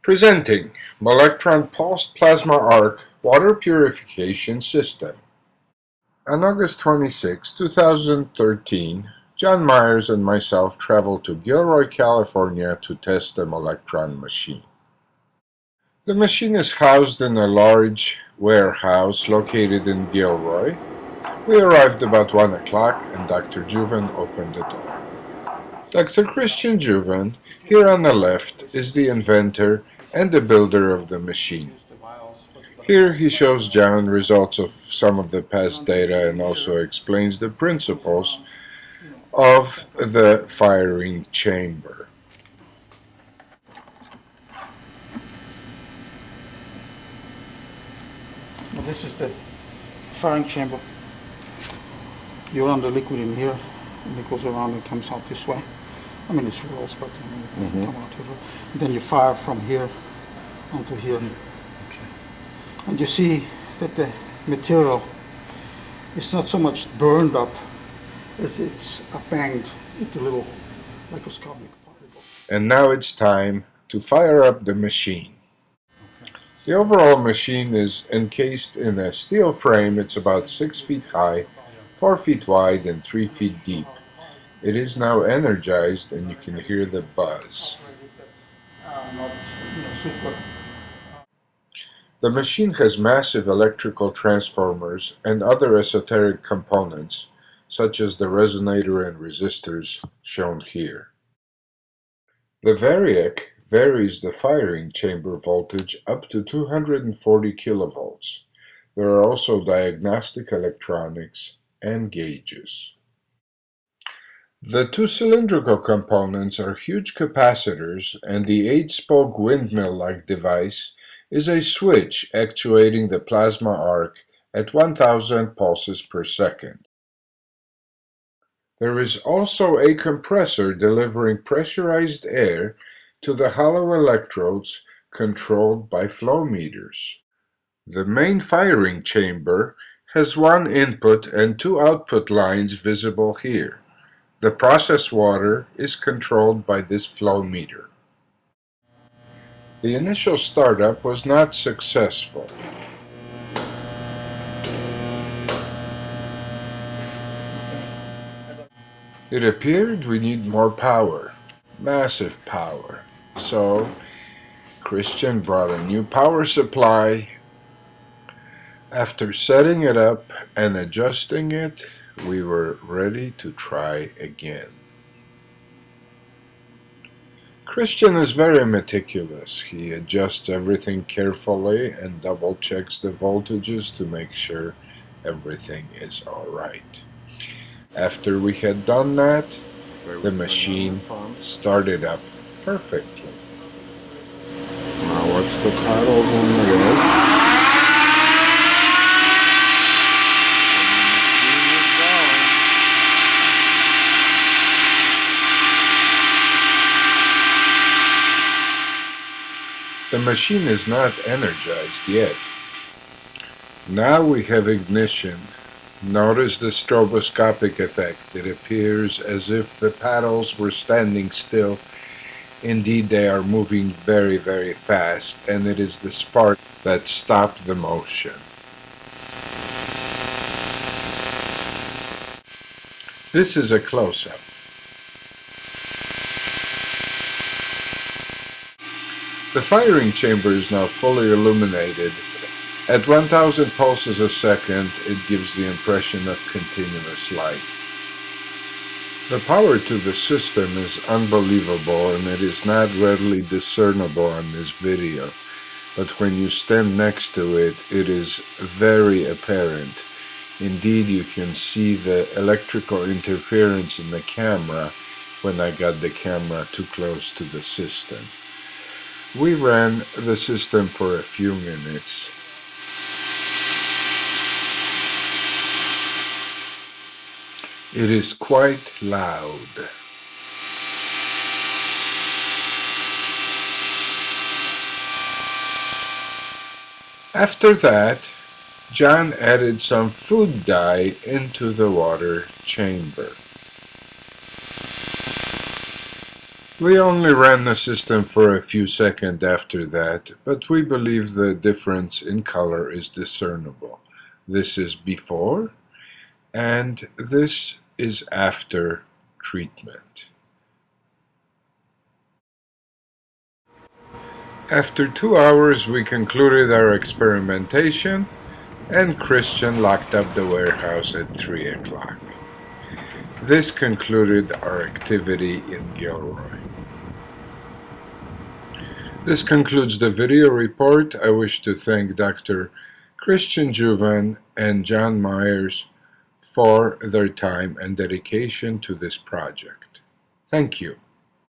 Presenting Molectron Pulsed Plasma Arc Water Purification System. On August 26, 2013, John Myers and myself traveled to Gilroy, California to test the Molectron machine. The machine is housed in a large warehouse located in Gilroy. We arrived about 1 o'clock and Dr. Juven opened the door. Dr. Christian Juven, here on the left, is the inventor and the builder of the machine. Here he shows John results of some of the past data and also explains the principles of the firing chamber. Well, this is the firing chamber. You run the liquid in here and it goes around and comes out this way. I mean, it's rolls, but come out here. Then you fire from here onto here. Okay. And you see that the material is not so much burned up as it's banged into little microscopic particles. And now it's time to fire up the machine. Okay. The overall machine is encased in a steel frame. It's about 6 feet high, 4 feet wide, and 3 feet deep. It is now energized and you can hear the buzz. The machine has massive electrical transformers and other esoteric components, such as the resonator and resistors shown here. The variac varies the firing chamber voltage up to 240 kilovolts. There are also diagnostic electronics and gauges. The two cylindrical components are huge capacitors, and the 8-spoke windmill-like device is a switch actuating the plasma arc at 1000 pulses per second. There is also a compressor delivering pressurized air to the hollow electrodes controlled by flow meters. The main firing chamber has one input and two output lines visible here. The process water is controlled by this flow meter. The initial startup was not successful. It appeared we need more power, massive power. So Christian brought a new power supply. After setting it up and adjusting it, we were ready to try again. Christian is very meticulous. He adjusts everything carefully and double checks the voltages to make sure everything is alright. After we had done that, the machine started up perfectly. Now watch the paddles on the edge. The machine is not energized yet. Now we have ignition. Notice the stroboscopic effect. It appears as if the paddles were standing still. Indeed, they are moving very, very fast, and it is the spark that stopped the motion. This is a close-up. The firing chamber is now fully illuminated. At 1000 pulses a second, it gives the impression of continuous light. The power to the system is unbelievable, and it is not readily discernible on this video. But when you stand next to it, it is very apparent. Indeed, you can see the electrical interference in the camera when I got the camera too close to the system. We ran the system for a few minutes. It is quite loud. After that, John added some food dye into the water chamber. We only ran the system for a few seconds after that, but we believe the difference in color is discernible. This is before, and this is after treatment. After 2 hours, we concluded our experimentation, and Christian locked up the warehouse at 3 o'clock. This concluded our activity in Gilroy. This concludes the video report. I wish to thank Dr. Christian Juvan and John Myers for their time and dedication to this project. Thank you.